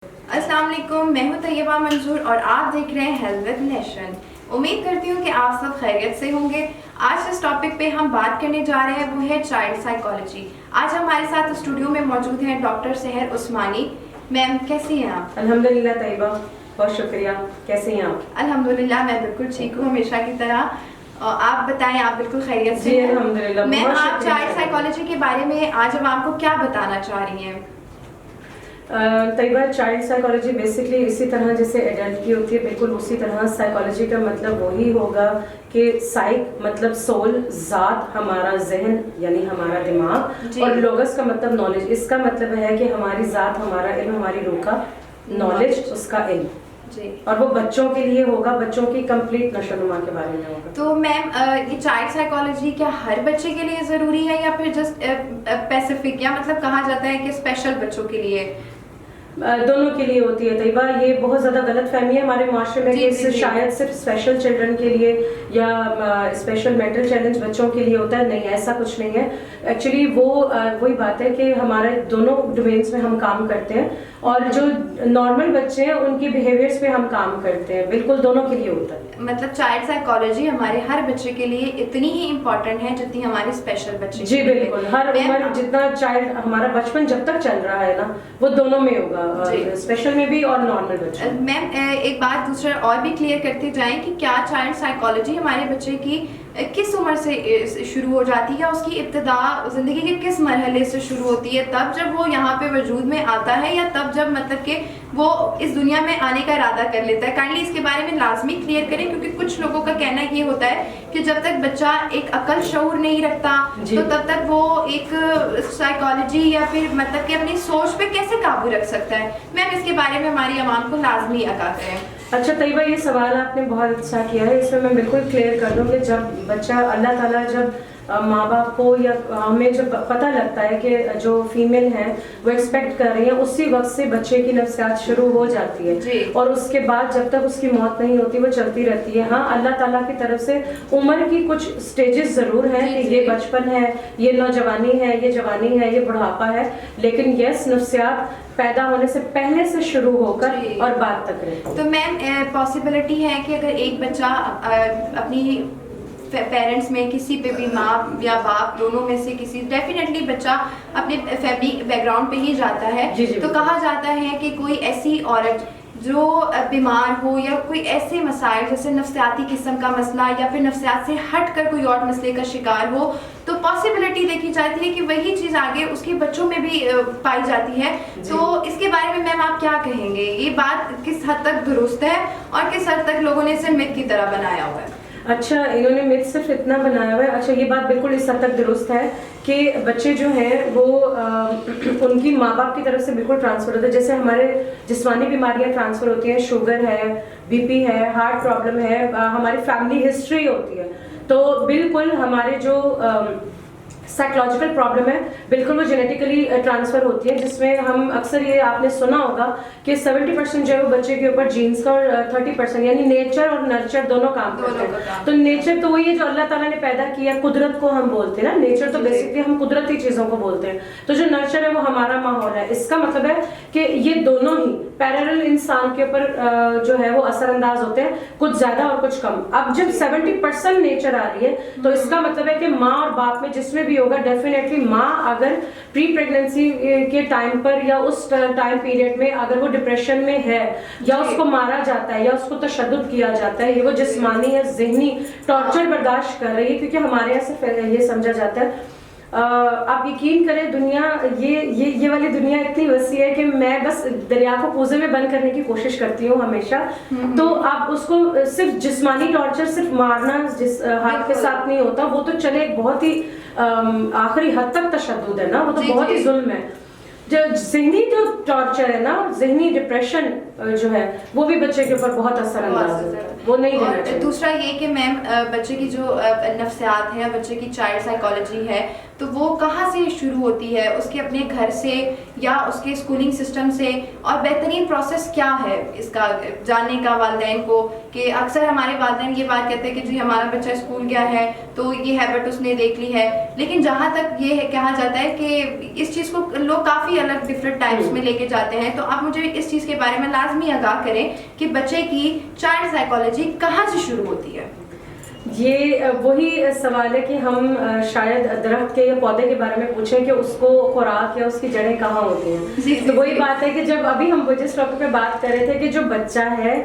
السلام علیکم، میں ہوں طیبہ منظور اور آپ دیکھ رہے ہیں ہیلتھ ود نیشن۔ امید کرتی ہوں کہ آپ سب خیریت سے ہوں گے۔ آج جس ٹاپک پہ ہم بات کرنے جا رہے ہیں وہ ہے چائلڈ سائیکالوجی۔ آج ہمارے ساتھ اسٹوڈیو میں موجود ہیں ڈاکٹر سحر عثمانی۔ میم کیسی ہیں آپ؟ الحمدللہ طیبہ، بہت شکریہ۔ کیسے ہیں آپ؟ الحمدللہ میں بالکل ٹھیک ہوں، ہمیشہ کی طرح۔ آپ بتائیں، آپ بالکل خیریت سے جی ہیں؟ الحمدللہ۔ میم آپ چائلڈ سائیکالوجی کے بارے میں آج ہم آپ کو کیا بتانا چاہ رہی ہیں؟ طیبہ، چائلڈ سائیکالوجی بیسکلی اسی طرح جیسے ایڈلٹ کی ہوتی ہے، بالکل اسی طرح سائیکالوجی کا مطلب وہی ہوگا کہ سائیک مطلب سول، ذات، ہمارا ذہن یعنی ہمارا دماغ، اور لوگس کا مطلب نالج۔ اس کا مطلب ہے کہ ہماری ذات، ہمارا علم، ہماری روح کا نالج، اس کا علم جی، اور وہ بچوں کے لیے ہوگا، بچوں کی کمپلیٹ نشو نما کے بارے میں ہوگا۔ تو میم یہ چائلڈ سائیکالوجی کیا ہر بچے کے لیے ضروری ہے یا پھر جسٹ اسپیسیفک، یا مطلب کہا جاتا ہے کہ اسپیشل بچوں کے لیے؟ دونوں کے لیے ہوتی ہے طیبہ۔ یہ بہت زیادہ غلط فہمی ہے ہمارے معاشرے میں کہ شاید صرف اسپیشل چلڈرن کے لیے یا اسپیشل مینٹل چیلنج بچوں کے لیے ہوتا ہے۔ نہیں، ایسا کچھ نہیں ہے۔ ایکچولی وہی بات ہے کہ ہمارے دونوں ڈومینس میں ہم کام کرتے ہیں، اور جو نارمل بچے ہیں ان کی بیہیویئرس پہ ہم کام کرتے ہیں۔ بالکل دونوں کے لیے ہوتا ہے۔ مطلب چائلڈ سائیکالوجی ہمارے ہر بچے کے لیے اتنی ہی امپورٹنٹ ہے جتنی ہماری اسپیشل بچے۔ جی بالکل، ہر عمر جتنا چائلڈ ہمارا بچپن جب تک چل رہا ہے نا، وہ دونوں میں ہوگا، اسپیشل میں بھی اور نارمل بچے۔ میم ایک بات دوسرا اور بھی کلیئر کرتے جائیں کہ کیا چائلڈ سائیکالوجی ہمارے بچے کی کس عمر سے شروع ہو جاتی ہے، اس کی ابتدا زندگی کے کس مرحلے سے شروع ہوتی ہے؟ تب جب وہ یہاں پہ وجود میں آتا ہے، یا تب جب مطلب کہ وہ اس دنیا میں آنے کا ارادہ کر لیتا ہے؟ کائنڈلی اس کے بارے میں لازمی کلیئر کریں، کیونکہ کچھ لوگوں کا کہنا یہ ہوتا ہے کہ جب تک بچہ ایک عقل شعور نہیں رکھتا تو تب تک وہ ایک سائیکالوجی یا پھر مطلب کہ اپنی سوچ پہ کیسے قابو رکھ سکتا ہے؟ میم اس کے بارے میں ہماری عوام کو لازمی آگاہ کریں۔ اچھا طیبہ، یہ سوال آپ نے بہت اچھا کیا ہے۔ اس میں میں بالکل کلیئر کر دوں کہ جب بچہ، اللہ تعالیٰ جب ماں باپ کو یا ہمیں جب پتہ لگتا ہے کہ جو فیمیل ہیں وہ ایکسپیکٹ کر رہی ہیں، اسی وقت سے بچے کی نفسیات شروع ہو جاتی ہے، اور اس کے بعد جب تک اس کی موت نہیں ہوتی وہ چلتی رہتی ہے۔ ہاں، اللہ تعالیٰ کی طرف سے عمر کی کچھ سٹیجز ضرور ہیں کہ یہ بچپن ہے، یہ نوجوانی ہے، یہ جوانی ہے، یہ بڑھاپا ہے، لیکن یس، نفسیات پیدا ہونے سے پہلے سے شروع ہو کر اور بعد تک رہتی ہے۔ تو میم پاسبلٹی ہے کہ اگر ایک بچہ اپنی پیرنٹس میں کسی پہ بھی، ماں یا باپ دونوں میں سے کسی، ڈیفینیٹلی بچہ اپنے فیملی بیک گراؤنڈ پہ ہی جاتا ہے، تو کہا جاتا ہے کہ کوئی ایسی عورت جو بیمار ہو یا کوئی ایسے مسائل جیسے نفسیاتی قسم کا مسئلہ یا پھر نفسیات سے ہٹ کر کوئی اور مسئلے کا شکار ہو، تو پاسبلٹی دیکھی جاتی ہے کہ وہی چیز آگے اس کے بچوں میں بھی پائی جاتی ہے۔ تو اس کے بارے میں میم آپ کیا کہیں گے؟ یہ بات کس حد تک درست ہے اور کس حد تک لوگوں نے اسے مت کی طرح بنایا ہوا ہے؟ اچھا، انہوں نے مت صرف اتنا بنایا ہوا ہے۔ اچھا، یہ بات بالکل اس حد تک درست ہے کہ بچے جو ہیں وہ ان کی ماں باپ کی طرف سے بالکل ٹرانسفر ہوتا ہے، جیسے ہمارے جسمانی بیماریاں ٹرانسفر ہوتی ہیں، شوگر ہے، بی پی ہے، ہارٹ پرابلم ہے، ہماری فیملی ہسٹری ہوتی ہے، تو بالکل ہمارے جو سائیکلوجیکل پرابلم ہے بالکل وہ جینیٹیکلی ٹرانسفر ہوتی ہے، جس میں ہم اکثر یہ آپ نے سنا ہوگا کہ 70% جو ہے وہ بچے کے اوپر جینس کا، اور 30% یعنی نیچر اور نرچر دونوں کام کرتے ہیں۔ تو نیچر تو وہی ہے جو اللہ تعالیٰ نے پیدا کیا، قدرت کو ہم بولتے ہیں نا، نیچر تو بیسکلی ہم قدرتی چیزوں کو بولتے ہیں، تو جو نرچر ہے وہ ہمارا ماحول ہے۔ اس کا مطلب ہے کہ یہ دونوں ہی پیرالل انسان کے اوپر جو ہے وہ اثر انداز ہوتے ہیں، کچھ زیادہ اور کچھ کم۔ اب جب 70% نیچر آ رہی ہے تو اس کا مطلب ہے کہ ماں اور باپ میں جس میں بھی ہوگا، ڈیفینیٹلی ماں اگر پری پریگننسی کے ٹائم پر یا اس ٹائم پیریڈ میں اگر وہ ڈپریشن میں ہے، یا اس کو مارا جاتا ہے، یا اس کو تشدد کیا جاتا ہے، یہ وہ جسمانی یا ذہنی ٹارچر برداشت کر رہی ہے، کیونکہ ہمارے یہاں سے یہ سمجھا جاتا ہے، آپ یقین کریں دنیا، یہ والی دنیا اتنی وسیع ہے کہ میں بس دریا کو کوزے میں بند کرنے کی کوشش کرتی ہوں ہمیشہ۔ تو آپ اس کو صرف جسمانی ٹارچر، صرف مارنا ہاتھ کے ساتھ نہیں ہوتا، وہ تو چلے بہت ہی آخری حد تک تشدد ہے نا، وہ تو بہت ہی ظلم ہے۔ جو ذہنی جو ٹارچر ہے نا، ذہنی ڈپریشن جو ہے وہ بھی بچے کے اوپر بہت اثر انداز ہوتا ہے۔ وہ نہیں دینا اور چاہیے. دوسرا یہ کہ میم بچے کی جو نفسیات ہے, بچے کی چائلڈ سائیکالوجی ہے, تو وہ کہاں سے شروع ہوتی ہے, اس کے اپنے گھر سے یا اس کے اسکولنگ سسٹم سے, اور بہترین پروسیس کیا ہے اس کا جاننے کا والدین کو, کہ اکثر ہمارے والدین یہ بات کہتے ہیں کہ جی ہمارا بچہ اسکول گیا ہے تو یہ ہیبٹ اس نے دیکھ لی ہے, لیکن جہاں تک یہ کہا جاتا ہے کہ اس چیز کو لوگ کافی الگ ڈفرینٹ ٹائپس میں لے کے جاتے ہیں. تو آپ مجھے اس چیز کے بارے میں لازمی آگاہ کریں کہ بچے کی چائلڈ سائیکالوجی کہاں سے شروع ہوتی ہے. یہ وہی سوال ہے کہ ہم شاید درخت کے یا پودے کے بارے میں پوچھیں کہ اس کو خوراک یا اس کی جڑیں کہاں ہوتی ہیں. تو وہی بات ہے کہ جب ابھی ہم جس ٹاپک پہ بات کر رہے تھے کہ جو بچہ ہے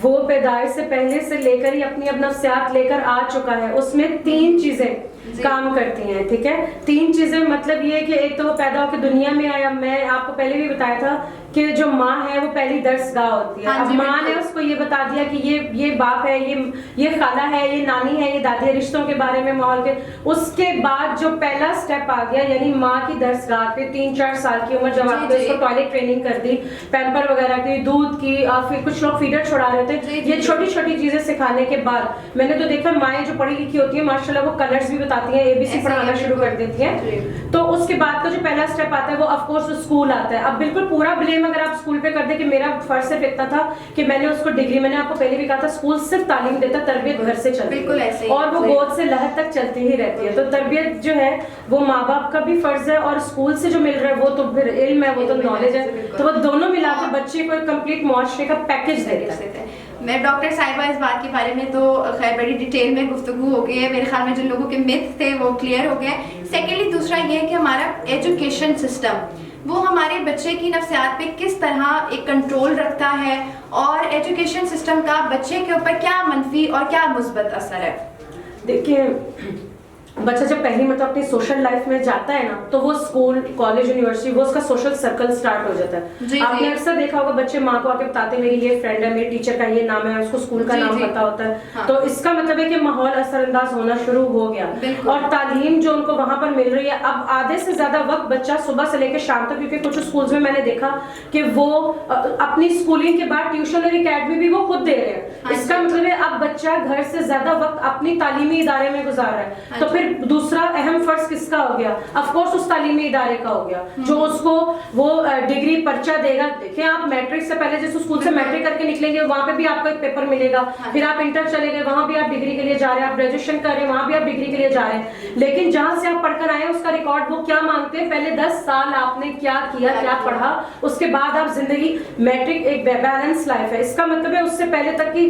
وہ پیدائش سے پہلے سے لے کر ہی اپنی نفسیات لے کر آ چکا ہے, اس میں 3 چیزیں کام کرتی ہیں. ٹھیک ہے, 3 چیزیں مطلب یہ ہے کہ ایک تو وہ پیدا ہو کے دنیا میں آیا. میں آپ کو پہلے بھی بتایا تھا کہ جو ماں ہے وہ پہلی درس گاہ ہوتی ہے. اب ماں نے اس کو یہ بتا دیا کہ یہ باپ ہے, یہ خالہ ہے, یہ نانی ہے, یہ دادی ہے, رشتوں کے بارے میں, ماحول کے. اس کے بعد جو پہلا سٹیپ آ گیا یعنی ماں کی درس گاہ پہ 3-4 سال کی عمر جب آپ نے اس کو ٹوائلٹ ٹریننگ کر دی, پیمپر وغیرہ کی, دودھ کی, پھر کچھ لوگ فیڈر چھوڑا رہے تھے, یہ چھوٹی چھوٹی چیزیں سکھانے کے بعد میں نے تو دیکھا مائیں جو پڑھی لکھی ہوتی ہیں ماشاءاللہ وہ کلرز بھی بتاتی ہیں, ABC پڑھانا شروع کر دیتی ہیں. تو اس کے بعد کا جو پہلا سٹیپ آتا ہے وہ آف کورس اسکول آتا ہے. اب بالکل پورا بلیم اگر آپ اسکول پہ کر دیں کہ میرا فرض صرف اتنا تھا کہ میں نے اس کو ڈگری, میں نے آپ کو پہلے بھی کہا تھا اسکول صرف تعلیم دیتا, تربیت گھر سے چلتی ہے اور وہ گود سے لحد تک چلتی ہی رہتی ہے. تو تربیت جو ہے وہ ماں باپ کا بھی فرض ہے اور اسکول سے جو مل رہا ہے وہ تو پھر علم ہے, وہ تو نالج ہے. تو وہ دونوں ملا کے بچے کو ایک کمپلیٹ معاشرے کا پیکج دیتا ہے. میں ڈاکٹر صاحبہ اس بات کے بارے میں تو خیر بڑی ڈیٹیل میں گفتگو ہو گئی ہے, میرے خیال میں جن لوگوں کے متھ تھے وہ کلیئر ہو گئے. سیکنڈلی دوسرا یہ ہے کہ ہمارا ایجوکیشن سسٹم وہ ہمارے بچے کی نفسیات پہ کس طرح ایک کنٹرول رکھتا ہے, اور ایجوکیشن سسٹم کا بچے کے اوپر کیا منفی اور کیا مثبت اثر ہے. دیکھیے بچہ جب پہلی مرتبہ اپنی سوشل لائف میں جاتا ہے نا تو وہ اسکول, کالج, یونیورسٹی, وہ اس کا سوشل سرکل سٹارٹ ہو جاتا ہے. آپ نے اکثر دیکھا ہوگا بچے ماں کو آ کے بتاتے ہیں میری یہ فرینڈ ہے, میرے ٹیچر کا یہ نام ہے, اس کو اسکول کا نام پتا ہوتا ہے. تو اس کا مطلب ہے کہ ماحول اثر انداز ہونا شروع ہو گیا, اور تعلیم جو ان کو وہاں پر مل رہی ہے. اب آدھے سے زیادہ وقت بچہ صبح سے لے کے شام تک, کیونکہ کچھ اسکولز میں نے دیکھا کہ وہ اپنی اسکولنگ کے بعد ٹیوشن اور اکیڈمی بھی وہ خود دے رہے ہیں. اس کا مطلب ہے اب بچہ گھر سے زیادہ وقت اپنی تعلیمی ادارے میں گزار رہا ہے. تو پھر دوسرا اہم فرض کس کا ہو گیا؟ آف کورس اس تعلیمی ادارے کا ہو گیا جو اس کو وہ ڈگری پرچہ دے گا. دیکھیں آپ میٹرک سے پہلے جس اسکول سے میٹرک کر کے نکلیں گے وہاں پہ بھی آپ کو ایک پیپر ملے گا, پھر آپ انٹر چلے گئے وہاں بھی آپ ڈگری کے لیے جا رہے ہیں, آپ گریجویشن کر رہے ہیں وہاں بھی آپ ڈگری کے لیے جا رہے ہیں. لیکن جہاں سے آپ پڑھ کر آئے ہیں اس کا ریکارڈ وہ کیا مانگتے ہیں, پہلے 10 سال آپ نے کیا کیا, کیا پڑھا, اس کے بعد آپ زندگی. میٹرک ایک بیلنس لائف ہے, اس کا مطلب ہے اس سے پہلے تک کی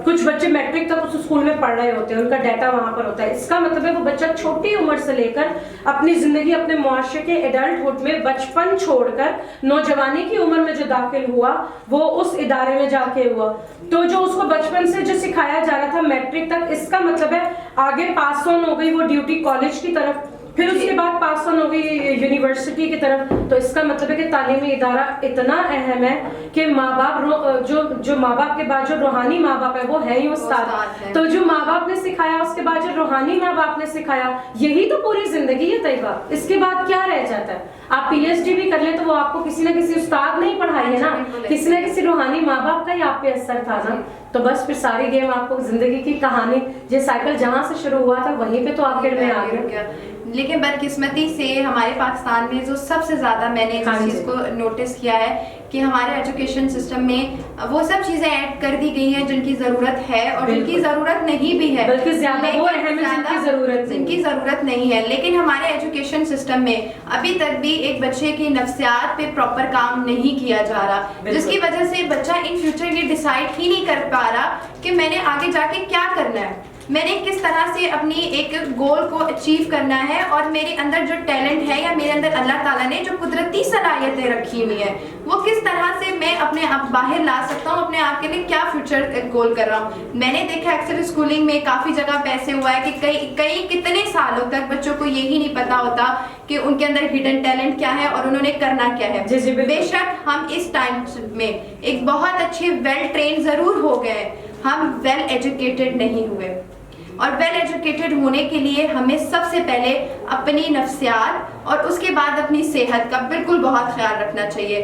کچھ بچے میٹرک تک اس اسکول میں پڑھ رہے ہوتے ہیں, ان کا ڈیٹا وہاں پر ہوتا ہے. اس کا مطلب ہے وہ بچہ چھوٹی عمر سے لے کر اپنی زندگی اپنے معاشرے کے ایڈلٹ ہوڈ میں بچپن چھوڑ کر نوجوانی کی عمر میں جو داخل ہوا وہ اس ادارے میں جا کے ہوا. تو جو اس کو بچپن سے جو سکھایا جا رہا تھا میٹرک تک, اس کا مطلب ہے آگے پاس آن ہو گئی وہ ڈیوٹی کالج کی طرف, پھر اس کے بعد پاس آن ہو گئی یونیورسٹی کی طرف. تو اس کا مطلب ہے کہ تعلیمی ادارہ اتنا اہم ہے کہ ماں باپ جو ماں باپ کے بعد جو روحانی ماں باپ ہے وہ ہے ہی استاد. تو جو ماں باپ نے سکھایا اس کے بعد جو روحانی ماں باپ نے سکھایا, یہی تو پوری زندگی ہے طیبہ. اس کے بعد کیا رہ جاتا ہے؟ آپ PhD بھی کر لیں تو وہ آپ کو کسی نہ کسی استاد نے ہی پڑھائی ہے نا, کسی نہ کسی روحانی ماں باپ کا ہی آپ پہ اثر تھا نا. تو بس پھر ساری گیم آپ کو زندگی کی کہانی, یہ سائیکل جہاں سے شروع ہوا تھا وہیں پہ تو آخر میں آ گیا. لیکن بدقسمتی سے ہمارے پاکستان میں جو سب سے زیادہ میں نے اس چیز کو نوٹس کیا ہے کہ ہمارے ایجوکیشن سسٹم میں وہ سب چیزیں ایڈ کر دی گئی ہیں جن کی ضرورت ہے اور جن کی ضرورت نہیں بھی ہے, بلکہ زیادہ وہ اہم ہے جن کی ضرورت نہیں ہے. لیکن ہمارے ایجوکیشن سسٹم میں ابھی تک بھی ایک بچے کی نفسیات پہ پراپر کام نہیں کیا جا رہا, جس کی وجہ سے بچہ ان فیوچر یہ ڈیسائیڈ ہی نہیں کر پا رہا کہ میں نے آگے جا کے کیا کرنا ہے, میں نے کس طرح سے اپنی ایک گول کو اچیو کرنا ہے, اور میرے اندر جو ٹیلنٹ ہے یا میرے اندر اللہ تعالیٰ نے جو قدرتی صلاحیتیں رکھی ہوئی ہیں وہ کس طرح سے میں اپنے آپ باہر لا سکتا ہوں, اپنے آپ کے لیے کیا فیوچر گول کر رہا ہوں. میں نے دیکھا اکثر اسکولنگ میں کافی جگہ پہ ایسے ہوا ہے کہ کئی کتنے سالوں تک بچوں کو یہی نہیں پتا ہوتا کہ ان کے اندر ہڈن ٹیلنٹ کیا ہے اور انہوں نے کرنا کیا ہے. بے شک ہم اس ٹائم میں ایک بہت اچھے ویل ٹرین ضرور ہو گئے, ہم ویل ایجوکیٹڈ نہیں ہوئے. اور ویل ایجوکیٹڈ ہونے کے لیے ہمیں سب سے پہلے اپنی نفسیات اور اس کے بعد اپنی صحت کا بالکل بہت خیال رکھنا چاہیے.